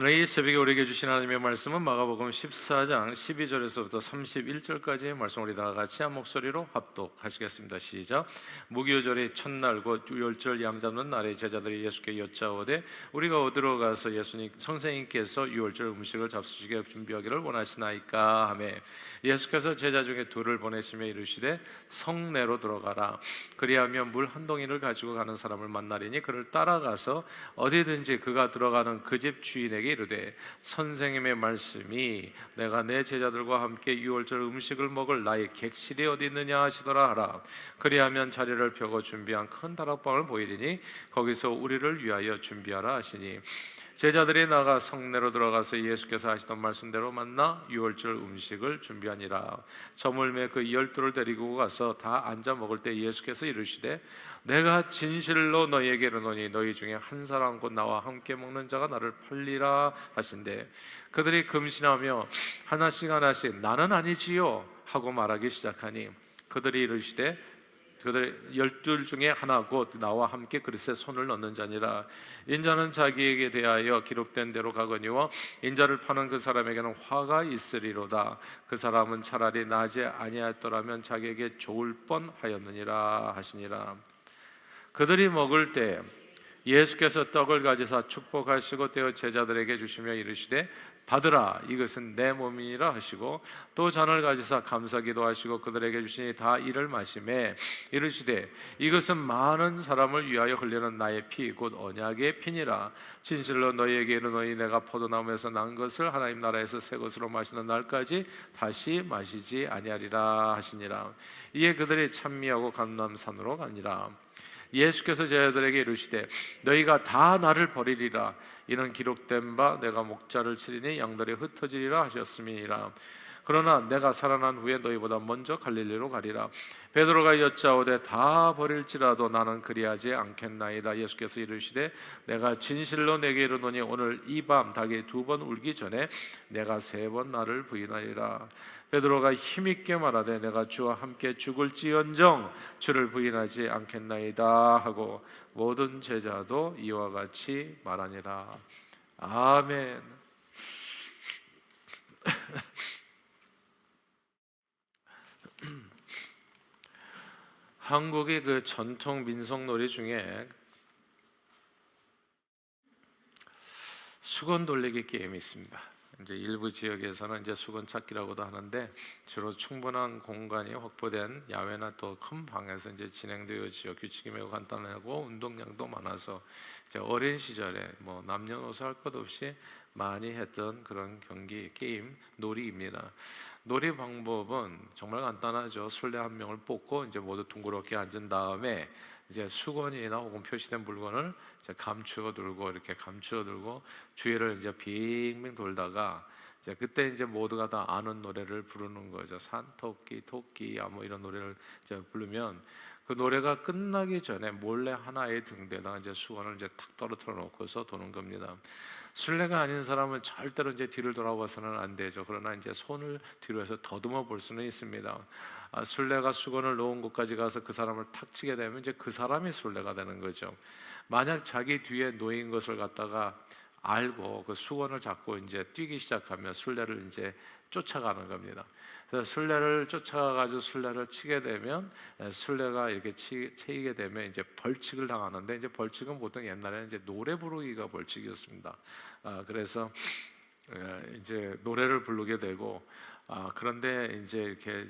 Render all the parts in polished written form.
오늘 이 새벽에 우리에게 주신 하나님의 말씀은 마가복음 14장 12절에서부터 31절까지의 말씀, 우리 다 같이 한 목소리로 합독하시겠습니다. 시작. 무교절의 첫날 곧 유월절 양 잡는 날에 제자들이 예수께 여짜오되 우리가 어디로 가서 예수님 선생님께서 유월절 음식을 잡수시게 준비하기를 원하시나이까 하며, 예수께서 제자 중에 둘을 보내시며 이르시되 성내로 들어가라. 그리하면 물 한 동이를 가지고 가는 사람을 만나리니 그를 따라가서 어디든지 그가 들어가는 그 집 주인에게 이르되 선생님의 말씀이 내가 내 제자들과 함께 유월절 음식을 먹을 나의 객실이 어디 있느냐 하시더라 하라. 그리하면 자리를 펴고 준비한 큰 다락방을 보이리니 거기서 우리를 위하여 준비하라 하시니, 제자들이 나가 성내로 들어가서 예수께서 하시던 말씀대로 만나 유월절 음식을 준비하니라. 저물매 그 12를 데리고 가서 다 앉아 먹을 때 예수께서 이르시되 내가 진실로 너희에게 이르노니 너희 중에 한 사람 곧 나와 함께 먹는 자가 나를 팔리라 하신대, 그들이 금신하며 하나씩 하나씩 나는 아니지요 하고 말하기 시작하니, 그들이 이르시되 그들 12 중에 하나 곧 나와 함께 그릇에 손을 넣는 자니라. 인자는 자기에게 대하여 기록된 대로 가거니와 인자를 파는 그 사람에게는 화가 있으리로다. 그 사람은 차라리 나지 아니하였더라면 자기에게 좋을 뻔하였느니라 하시니라. 그들이 먹을 때 예수께서 떡을 가지사 축복하시고 떼어 제자들에게 주시며 이르시되 받으라, 이것은 내 몸이니라 하시고, 또 잔을 가지사 감사기도 하시고 그들에게 주시니 다 이를 마시매 이르시되 이것은 많은 사람을 위하여 흘리는 나의 피 곧 언약의 피니라. 진실로 너희에게 이르노니 내가 포도나무에서 난 것을 하나님 나라에서 새 것으로 마시는 날까지 다시 마시지 아니하리라 하시니라. 이에 그들이 찬미하고 감람산으로 가니라. 예수께서 제자들에게 이르시되 너희가 다 나를 버리리라. 이는 기록된 바 내가 목자를 치리니 양들이 흩어지리라 하셨음이니라. 그러나 내가 살아난 후에 너희보다 먼저 갈릴리로 가리라. 베드로가 여짜오되 다 버릴지라도 나는 그리하지 않겠나이다. 예수께서 이르시되 내가 진실로 내게 이르노니 오늘 이 밤 닭이 2번 울기 전에 내가 3번 나를 부인하리라. 베드로가 힘있게 말하되 내가 주와 함께 죽을지언정 주를 부인하지 않겠나이다 하고 모든 제자도 이와 같이 말하니라. 아멘. 한국의 그 전통 민속놀이 중에 수건 돌리기 게임이 있습니다. 이제 일부 지역에서는 이제 수건 찾기라고도 하는데, 주로 충분한 공간이 확보된 야외나 또 큰 방에서 이제 진행되어지죠. 규칙이 매우 간단하고 운동량도 많아서 이제 어린 시절에 뭐 남녀노소 할 것 없이 많이 했던 그런 경기 게임 놀이입니다. 놀이 방법은 정말 간단하죠. 술래 한 명을 뽑고 이제 모두 둥그렇게 앉은 다음에 이제 수건이나 혹은 표시된 물건을 이제 감추어 들고 이렇게 감추어 들고 주위를 이제 빙빙 돌다가 이제 그때 이제 모두가 다 아는 노래를 부르는 거죠. 산토끼 토끼야 뭐 이런 노래를 이제 부르면 그 노래가 끝나기 전에 몰래 하나의 등대에다가 이제 수건을 이제 탁 떨어뜨려 놓고서 도는 겁니다. 술래가 아닌 사람은 절대로 이제 뒤를 돌아봐서는 안 되죠. 그러나 이제 손을 뒤로 해서 더듬어 볼 수는 있습니다. 술래가 수건을 놓은 곳까지 가서 그 사람을 탁 치게 되면 이제 그 사람이 술래가 되는 거죠. 만약 자기 뒤에 놓인 것을 갖다가 알고 그 수건을 잡고 이제 뛰기 시작하면 술래를 이제 쫓아가는 겁니다. 그래서 술래를 쫓아가가지고 술래를 치게 되면 술래가 이렇게 치게 되면 이제 벌칙을 당하는데, 이제 벌칙은 보통 옛날에는 이제 노래 부르기가 벌칙이었습니다. 그래서 이제 노래를 부르게 되고, 그런데 이제 이렇게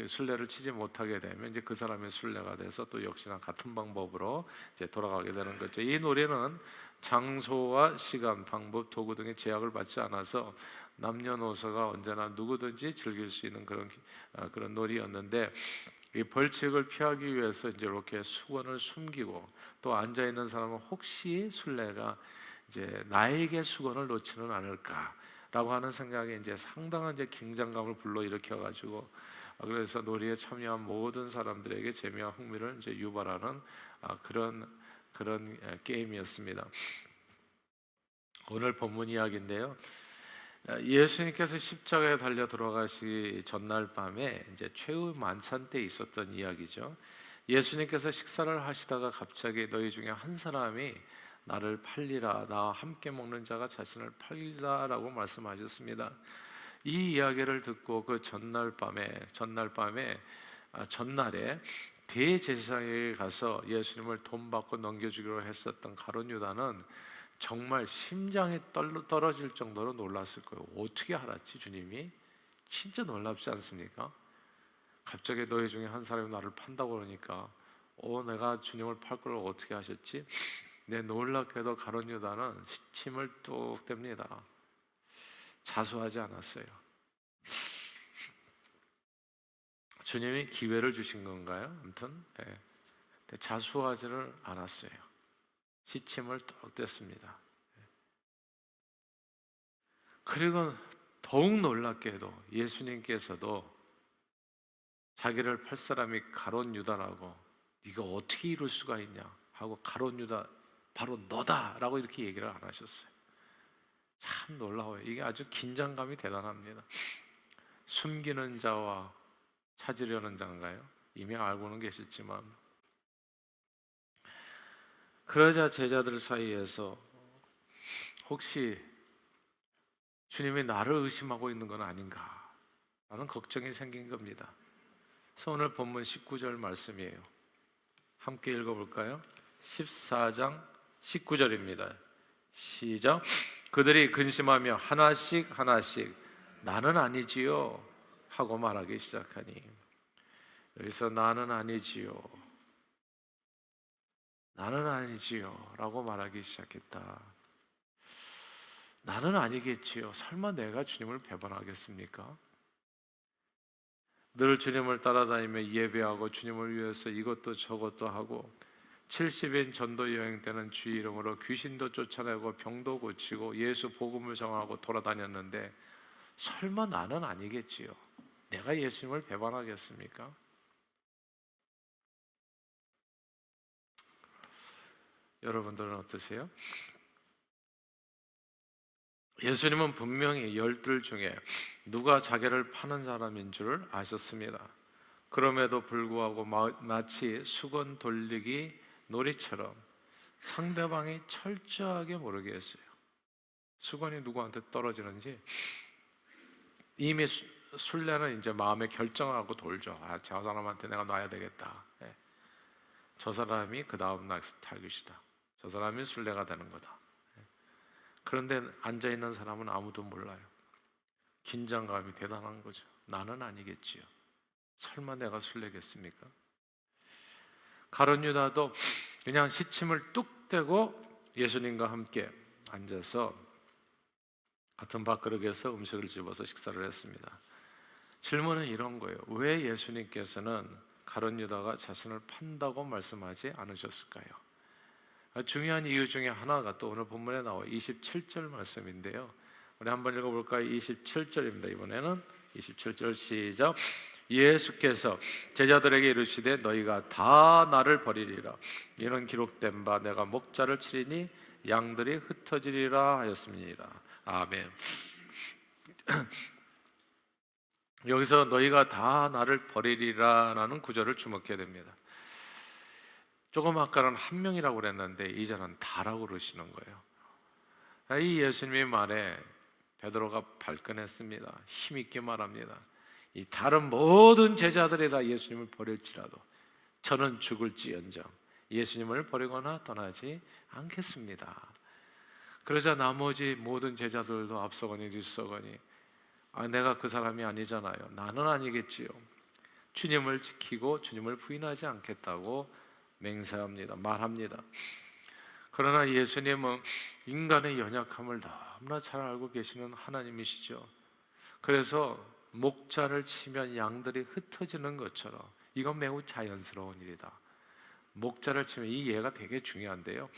술래를 치지 못하게 되면 이제 그 사람이 술래가 돼서 또 역시나 같은 방법으로 이제 돌아가게 되는 거죠. 이 노래는 장소와 시간, 방법, 도구 등의 제약을 받지 않아서 남녀노소가 언제나 누구든지 즐길 수 있는 그런 놀이였는데, 이 벌칙을 피하기 위해서 이제 이렇게 수건을 숨기고 또 앉아 있는 사람은 혹시 술래가 이제 나에게 수건을 놓지는 않을까라고 하는 생각에 이제 상당한 이제 긴장감을 불러일으켜 가지고, 그래서 놀이에 참여한 모든 사람들에게 재미와 흥미를 이제 유발하는 그런 게임이었습니다. 오늘 본문 이야기인데요. 예수님께서 십자가에 달려 돌아가시 전날 밤에 이제 최후 만찬 때 있었던 이야기죠. 예수님께서 식사를 하시다가 갑자기 너희 중에 한 사람이 나를 팔리라, 나와 함께 먹는 자가 자신을 팔리라라고 말씀하셨습니다. 이 이야기를 듣고 그 전날에 대제사장에게 가서 예수님을 돈 받고 넘겨주기로 했었던 가룟 유다는 정말 심장이 떨어질 정도로 놀랐을 거예요. 어떻게 알았지 주님이? 진짜 놀랍지 않습니까? 갑자기 너희 중에 한 사람이 나를 판다고 그러니까 내가 주님을 팔 걸 어떻게 하셨지? 네, 놀랍게도 가룟 유다는 침을 뚝 뗍니다. 자수하지 않았어요. 주님이 기회를 주신 건가요? 아무튼 자수하지를 않았어요. 시침을 뚝 뗐습니다. 그리고 더욱 놀랍게도 예수님께서도 자기를 팔 사람이 가룟 유다라고, 네가 어떻게 이럴 수가 있냐 하고, 가룟 유다 바로 너다라고 이렇게 얘기를 안 하셨어요. 참 놀라워요. 이게 아주 긴장감이 대단합니다. 숨기는 자와 찾으려는 자인가요? 이미 알고는 계셨지만, 그러자 제자들 사이에서 혹시 주님이 나를 의심하고 있는 건 아닌가 라는 걱정이 생긴 겁니다. 그래서 오늘 본문 19절 말씀이에요. 함께 읽어볼까요? 14장 19절입니다. 시작. 그들이 근심하며 하나씩 나는 아니지요 하고 말하기 시작하니, 여기서 나는 아니지요 라고 말하기 시작했다. 나는 아니겠지요. 설마 내가 주님을 배반하겠습니까? 늘 주님을 따라다니며 예배하고 주님을 위해서 이것도 저것도 하고 70인 전도 여행 때는 주의 이름으로 귀신도 쫓아내고 병도 고치고 예수 복음을 전하고 돌아다녔는데 설마 나는 아니겠지요. 내가 예수님을 배반하겠습니까? 여러분들은 어떠세요? 예수님은 분명히 열둘 중에 누가 자기를 파는 사람인 줄 아셨습니다. 그럼에도 불구하고 마치 수건 돌리기 놀이처럼 상대방이 철저하게 모르게 했어요. 수건이 누구한테 떨어지는지 이미 술래는 이제 마음에 결정하고 돌죠. 저 사람한테 내가 놔야 되겠다. 저 사람이 그 다음 날 탈깃이다. 저 사람이 술래가 되는 거다. 그런데 앉아있는 사람은 아무도 몰라요. 긴장감이 대단한 거죠. 나는 아니겠지요. 설마 내가 술래겠습니까? 가룟 유다도 그냥 시침을 뚝 떼고 예수님과 함께 앉아서 같은 밥그릇에서 음식을 집어서 식사를 했습니다. 질문은 이런 거예요. 왜 예수님께서는 가룟 유다가 자신을 판다고 말씀하지 않으셨을까요? 중요한 이유 중에 하나가 또 오늘 본문에 나와 27절 말씀인데요. 우리 한번 읽어볼까요? 27절입니다. 이번에는 27절 시작. 예수께서 제자들에게 이르시되 너희가 다 나를 버리리라. 이는 기록된 바 내가 목자를 치리니 양들이 흩어지리라 하였습니다. 아멘. 여기서 너희가 다 나를 버리리라라는 구절을 주목해야 됩니다. 조금 아까는 한 명이라고 그랬는데 이제는 다라고 그러시는 거예요. 이 예수님의 말에 베드로가 발끈했습니다. 힘있게 말합니다. 이 다른 모든 제자들이 다 예수님을 버릴지라도 저는 죽을지언정 예수님을 버리거나 떠나지 않겠습니다. 그러자 나머지 모든 제자들도 앞서거니 뒤서거니 내가 그 사람이 아니잖아요. 나는 아니겠지요. 주님을 지키고 주님을 부인하지 않겠다고 맹세합니다. 말합니다. 그러나 예수님은 인간의 연약함을 너무나 잘 알고 계시는 하나님이시죠. 그래서 목자를 치면 양들이 흩어지는 것처럼 이건 매우 자연스러운 일이다. 목자를 치면 이 예가 되게 중요한데요.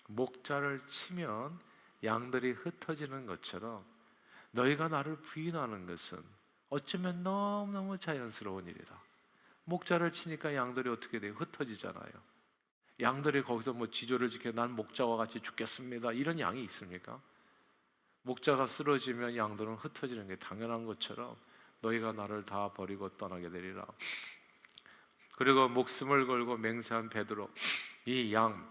목자를 치면 양들이 흩어지는 것처럼 너희가 나를 부인하는 것은 어쩌면 너무너무 자연스러운 일이다. 목자를 치니까 양들이 어떻게 돼요? 흩어지잖아요. 양들이 거기서 지조를 지켜 난 목자와 같이 죽겠습니다. 이런 양이 있습니까? 목자가 쓰러지면 양들은 흩어지는 게 당연한 것처럼 너희가 나를 다 버리고 떠나게 되리라. 그리고 목숨을 걸고 맹세한 베드로, 이 양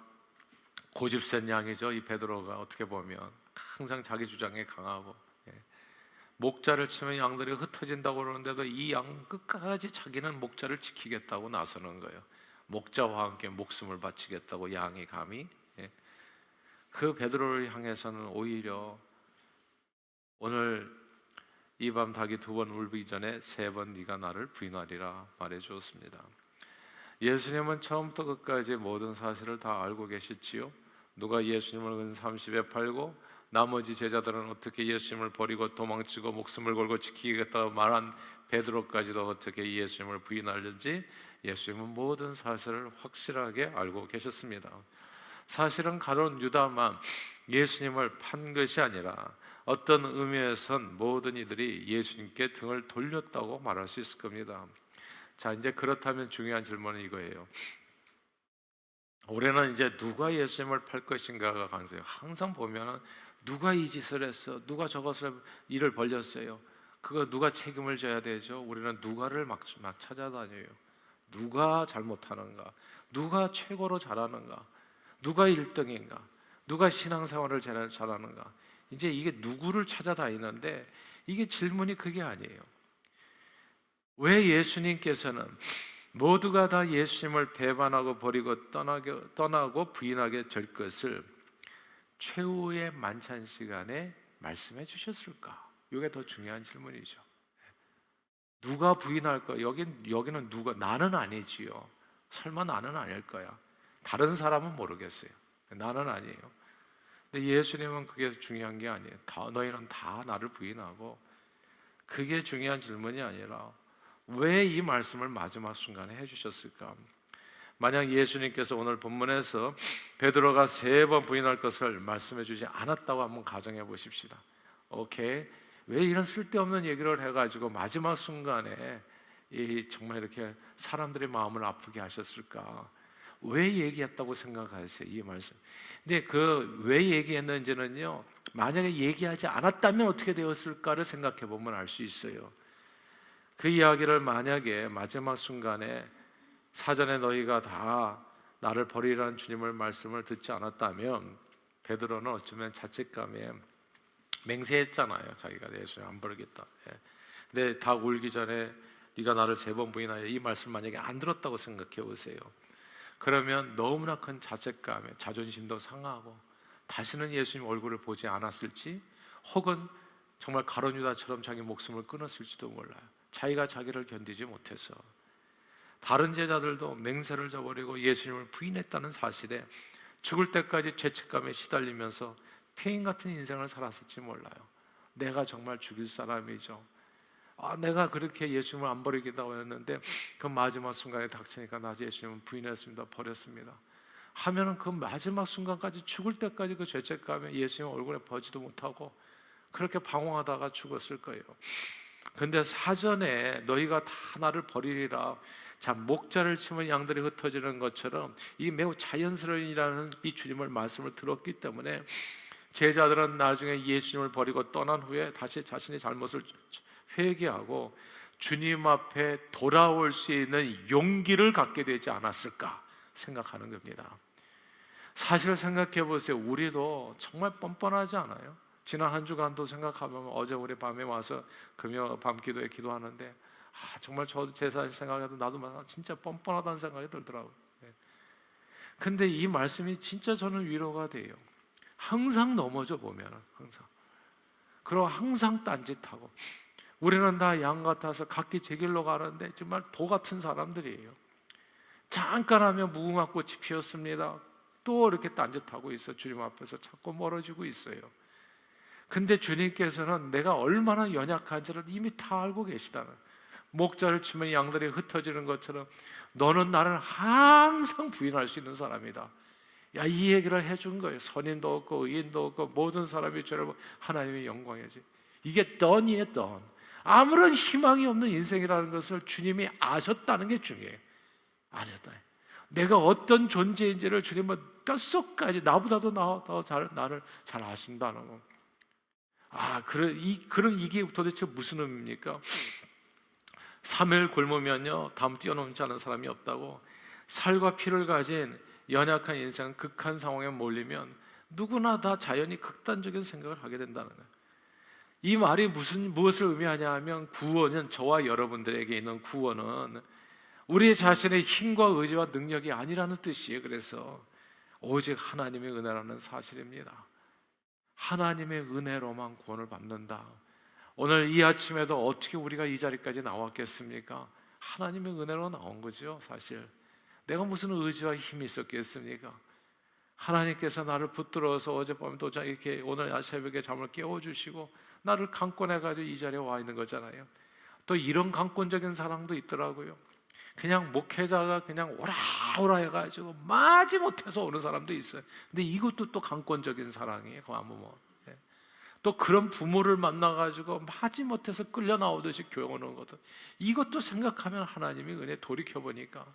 고집센 양이죠. 이 베드로가 어떻게 보면 항상 자기 주장에 강하고, 목자를 치면 양들이 흩어진다고 그러는데도 이 양 끝까지 자기는 목자를 지키겠다고 나서는 거예요. 목자와 함께 목숨을 바치겠다고 양이 감히. 그 베드로를 향해서는 오히려 오늘 이 밤 닭이 2번 울기 전에 3번 네가 나를 부인하리라 말해 주었습니다. 예수님은 처음부터 끝까지 모든 사실을 다 알고 계셨지요. 누가 예수님을 근 30에 팔고 나머지 제자들은 어떻게 예수님을 버리고 도망치고 목숨을 걸고 지키겠다고 말한 베드로까지도 어떻게 예수님을 부인하는지 예수님은 모든 사실을 확실하게 알고 계셨습니다. 사실은 가룟 유다만 예수님을 판 것이 아니라 어떤 의미에선 모든 이들이 예수님께 등을 돌렸다고 말할 수 있을 겁니다. 자, 이제 그렇다면 중요한 질문은 이거예요. 올해는 이제 누가 예수님을 팔 것인가가 관건이에요. 항상 보면은 누가 이 짓을 했어, 누가 저것을 일을 벌렸어요, 그거 누가 책임을 져야 되죠. 우리는 누가를 막 찾아다녀요. 누가 잘못하는가, 누가 최고로 잘하는가, 누가 1등인가, 누가 신앙생활을 잘하는가. 이제 이게 누구를 찾아다니는데 이게 질문이 그게 아니에요. 왜 예수님께서는 모두가 다 예수님을 배반하고 버리고 떠나고 부인하게 될 것을 최후의 만찬 시간에 말씀해 주셨을까? 이게 더 중요한 질문이죠. 누가 부인할까? 여기는 누가? 나는 아니지요. 설마 나는 아닐 거야. 다른 사람은 모르겠어요. 나는 아니에요. 근데 예수님은 그게 중요한 게 아니에요. 너희는 다 나를 부인하고. 그게 중요한 질문이 아니라 왜 이 말씀을 마지막 순간에 해주셨을까? 만약 예수님께서 오늘 본문에서 베드로가 3번 부인할 것을 말씀해 주지 않았다고 한번 가정해 보십시다. 오케이, 왜 이런 쓸데없는 얘기를 해가지고 마지막 순간에 정말 이렇게 사람들의 마음을 아프게 하셨을까? 왜 얘기했다고 생각하세요? 이 말씀. 근데 그 왜 얘기했는지는요, 만약에 얘기하지 않았다면 어떻게 되었을까를 생각해 보면 알 수 있어요. 그 이야기를 만약에 마지막 순간에 사전에 너희가 다 나를 버리라는 주님의 말씀을 듣지 않았다면 베드로는 어쩌면 자책감에 맹세했잖아요. 자기가 예수님 안 버리겠다. 근데 닭 울기 전에 네가 나를 3번 부인하여, 이 말씀 만약에 안 들었다고 생각해 보세요. 그러면 너무나 큰 자책감에 자존심도 상하고 다시는 예수님 얼굴을 보지 않았을지, 혹은 정말 가룟 유다처럼 자기 목숨을 끊었을지도 몰라요. 자기가 자기를 견디지 못해서. 다른 제자들도 맹세를 저버리고 예수님을 부인했다는 사실에 죽을 때까지 죄책감에 시달리면서 폐인 같은 인생을 살았을지 몰라요. 내가 정말 죽일 사람이죠. 내가 그렇게 예수님을 안 버리겠다고 했는데 그 마지막 순간에 닥치니까 나 예수님을 부인했습니다, 버렸습니다 하면은 그 마지막 순간까지, 죽을 때까지 그 죄책감에 예수님 얼굴에 보지도 못하고 그렇게 방황하다가 죽었을 거예요. 근데 사전에 너희가 다 나를 버리리라, 자, 목자를 치면 양들이 흩어지는 것처럼 이 매우 자연스러운이라는 이 주님의 말씀을 들었기 때문에 제자들은 나중에 예수님을 버리고 떠난 후에 다시 자신의 잘못을 회개하고 주님 앞에 돌아올 수 있는 용기를 갖게 되지 않았을까 생각하는 겁니다. 사실 생각해 보세요. 우리도 정말 뻔뻔하지 않아요? 지난 한 주간도 생각하면, 어제 우리 밤에 와서 금요 밤 기도에 기도하는데 정말 저도 제 사실 생각해도 나도 진짜 뻔뻔하다는 생각이 들더라고요. 근데 이 말씀이 진짜 저는 위로가 돼요. 항상 넘어져 보면, 항상. 그리고 항상 딴짓하고. 우리는 다 양 같아서 각기 제 길로 가는데 정말 도 같은 사람들이에요. 잠깐 하면 무궁화 꽃이 피었습니다. 또 이렇게 딴짓하고 있어. 주님 앞에서 자꾸 멀어지고 있어요. 근데 주님께서는 내가 얼마나 연약한지를 이미 다 알고 계시다는, 목자를 치면 양들이 흩어지는 것처럼 너는 나를 항상 부인할 수 있는 사람이다. 이 얘기를 해준 거예요. 선인도 없고 의인도 없고 모든 사람이 저를 하나님의 영광이지. 이게 던이에요, 던. 아무런 희망이 없는 인생이라는 것을 주님이 아셨다는 게 중요해요. 아셨다. 내가 어떤 존재인지를 주님은 뼛속까지, 나보다도 나를 잘 아신다는 거. 이게 도대체 무슨 의미입니까? 3일 굶으면요 다음 뛰어넘지 않은 사람이 없다고. 살과 피를 가진 연약한 인생은 극한 상황에 몰리면 누구나 다 자연히 극단적인 생각을 하게 된다는 거예요. 이 말이 무엇을 의미하냐 하면, 구원은, 저와 여러분들에게 있는 구원은 우리 자신의 힘과 의지와 능력이 아니라는 뜻이에요. 그래서 오직 하나님의 은혜라는 사실입니다. 하나님의 은혜로만 구원을 받는다. 오늘 이 아침에도 어떻게 우리가 이 자리까지 나왔겠습니까? 하나님의 은혜로 나온 거죠. 사실 내가 무슨 의지와 힘이 있었겠습니까? 하나님께서 나를 붙들어서 어젯밤도 이렇게 오늘 새벽에 잠을 깨워주시고 나를 강권해가지고 이 자리에 와 있는 거잖아요. 또 이런 강권적인 사랑도 있더라고요. 그냥 목회자가 그냥 오라오라 해가지고 마지못해서 오는 사람도 있어요. 근데 이것도 또 강권적인 사랑이에요. 또 그런 부모를 만나가지고 마지못해서 끌려 나오듯이 교회 오는 것도, 이것도 생각하면 하나님의 은혜. 돌이켜보니까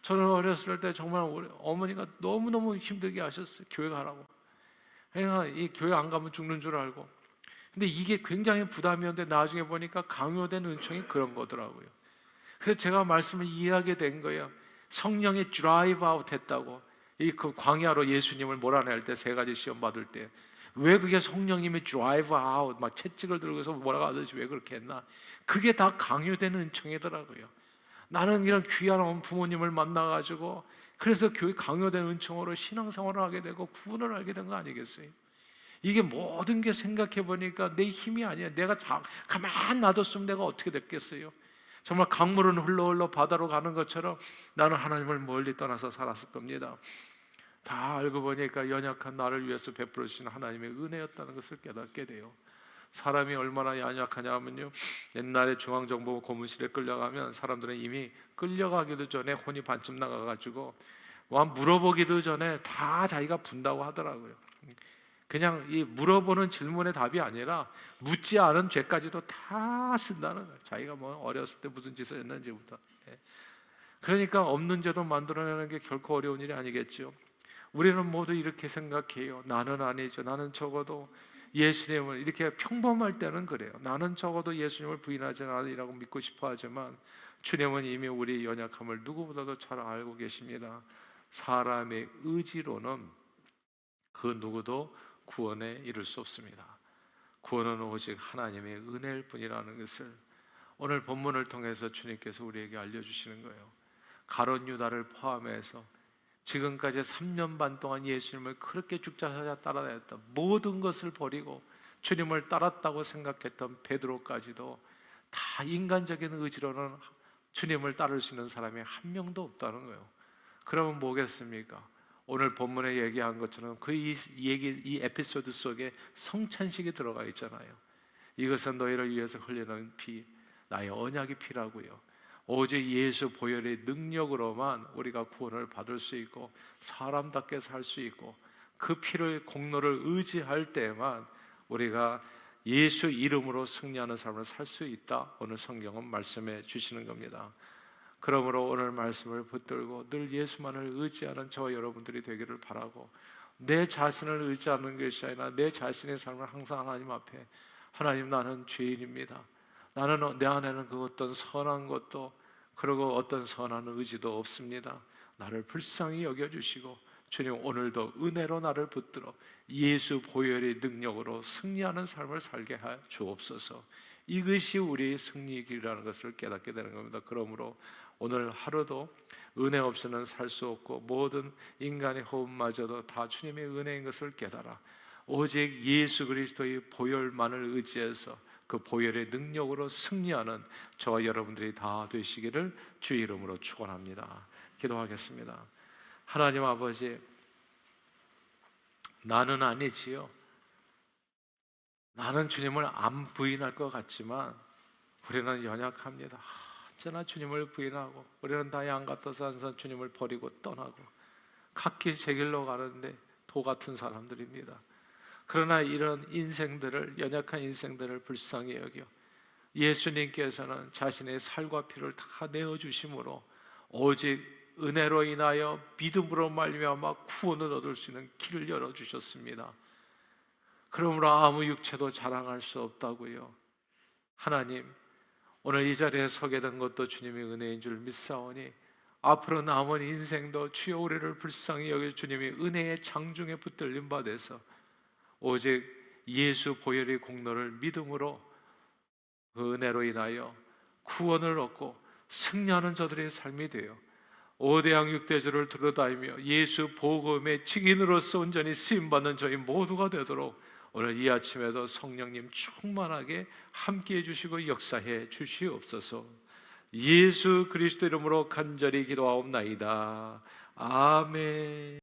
저는 어렸을 때 정말 우리 어머니가 너무너무 힘들게 하셨어요. 교회 가라고. 그러니까 이 교회 안 가면 죽는 줄 알고. 근데 이게 굉장히 부담이었는데 나중에 보니까 강요된 은총이 그런 거더라고요. 그래서 제가 말씀을 이해하게 된 거예요. 성령이 드라이브 아웃 했다고. 그 광야로 예수님을 몰아낼 때, 3가지 시험 받을 때 왜 그게 성령님이 드라이브 아웃 막 채찍을 들고서 뭐라고 하듯이 왜 그렇게 했나? 그게 다 강요된 은총이더라고요. 나는 이런 귀한 부모님을 만나가지고 그래서 교회 강요된 은총으로 신앙생활을 하게 되고 구원을 알게 된 거 아니겠어요? 이게 모든 게 생각해 보니까 내 힘이 아니야. 내가 가만 놔뒀으면 내가 어떻게 됐겠어요? 정말 강물은 흘러 바다로 가는 것처럼 나는 하나님을 멀리 떠나서 살았을 겁니다. 다 알고 보니까 연약한 나를 위해서 베풀어 주신 하나님의 은혜였다는 것을 깨닫게 돼요. 사람이 얼마나 연약하냐면요, 옛날에 중앙정보 고문실에 끌려가면 사람들은 이미 끌려가기도 전에 혼이 반쯤 나가가지고 와 물어보기도 전에 다 자기가 분다고 하더라고요. 그냥 이 물어보는 질문의 답이 아니라 묻지 않은 죄까지도 다 쓴다는 거예요. 자기가 뭐 어렸을 때 무슨 짓을 했는지부터. 그러니까 없는 죄도 만들어내는 게 결코 어려운 일이 아니겠죠. 우리는 모두 이렇게 생각해요. 나는 아니죠. 나는 적어도 예수님을, 이렇게 평범할 때는 그래요. 나는 적어도 예수님을 부인하지 않으리라고 믿고 싶어 하지만 주님은 이미 우리의 연약함을 누구보다도 잘 알고 계십니다. 사람의 의지로는 그 누구도 구원에 이를 수 없습니다. 구원은 오직 하나님의 은혜일 뿐이라는 것을 오늘 본문을 통해서 주님께서 우리에게 알려주시는 거예요. 가룟 유다를 포함해서 지금까지 3년 반 동안 예수님을 그렇게 죽자사자 따라다녔던, 모든 것을 버리고 주님을 따랐다고 생각했던 베드로까지도 다 인간적인 의지로는 주님을 따를 수 있는 사람이 한 명도 없다는 거예요. 그러면 뭐겠습니까? 오늘 본문에 얘기한 것처럼 이 에피소드 속에 성찬식이 들어가 있잖아요. 이것은 너희를 위해서 흘리는 피, 나의 언약의 피라고요. 오직 예수 보혈의 능력으로만 우리가 구원을 받을 수 있고 사람답게 살 수 있고, 그 피를, 공로를 의지할 때만 우리가 예수 이름으로 승리하는 삶을 살 수 있다. 오늘 성경은 말씀해 주시는 겁니다. 그러므로 오늘 말씀을 붙들고 늘 예수만을 의지하는 저와 여러분들이 되기를 바라고, 내 자신을 의지하는 것이 아니라 내 자신의 삶을 항상 하나님 앞에, 하나님, 나는 죄인입니다. 나는 내 안에는 그 어떤 선한 것도, 그리고 어떤 선한 의지도 없습니다. 나를 불쌍히 여겨주시고 주님, 오늘도 은혜로 나를 붙들어 예수 보혈의 능력으로 승리하는 삶을 살게 하 주옵소서. 이것이 우리의 승리의 길이라는 것을 깨닫게 되는 겁니다. 그러므로 오늘 하루도 은혜 없이는 살 수 없고 모든 인간의 호흡마저도 다 주님의 은혜인 것을 깨달아 오직 예수 그리스도의 보혈만을 의지해서 그 보혈의 능력으로 승리하는 저와 여러분들이 다 되시기를 주의 이름으로 축원합니다. 기도하겠습니다. 하나님 아버지, 나는 아니지요. 나는 주님을 안 부인할 것 같지만 우리는 연약합니다. 언제나 주님을 부인하고 우리는 다 양 같아서 항상 주님을 버리고 떠나고 각기 제 길로 가는데 도 같은 사람들입니다. 그러나 이런 인생들을, 연약한 인생들을 불쌍히 여겨 예수님께서는 자신의 살과 피를 다 내어주심으로 오직 은혜로 인하여 믿음으로 말미암아 구원을 얻을 수 있는 길을 열어주셨습니다. 그러므로 아무 육체도 자랑할 수 없다고요. 하나님, 오늘 이 자리에 서게 된 것도 주님의 은혜인 줄 믿사오니 앞으로 남은 인생도 주여 우리를 불쌍히 여겨 주님이 은혜의 장중에 붙들림 받아서 오직 예수 보혈의 공로를 믿음으로 그 은혜로 인하여 구원을 얻고 승리하는 저들의 삶이 되어 오대양 육대주를 들어다니며 예수 복음의 증인으로서 온전히 쓰임받는 저희 모두가 되도록 오늘 이 아침에도 성령님 충만하게 함께해 주시고 역사해 주시옵소서. 예수 그리스도 이름으로 간절히 기도하옵나이다. 아멘.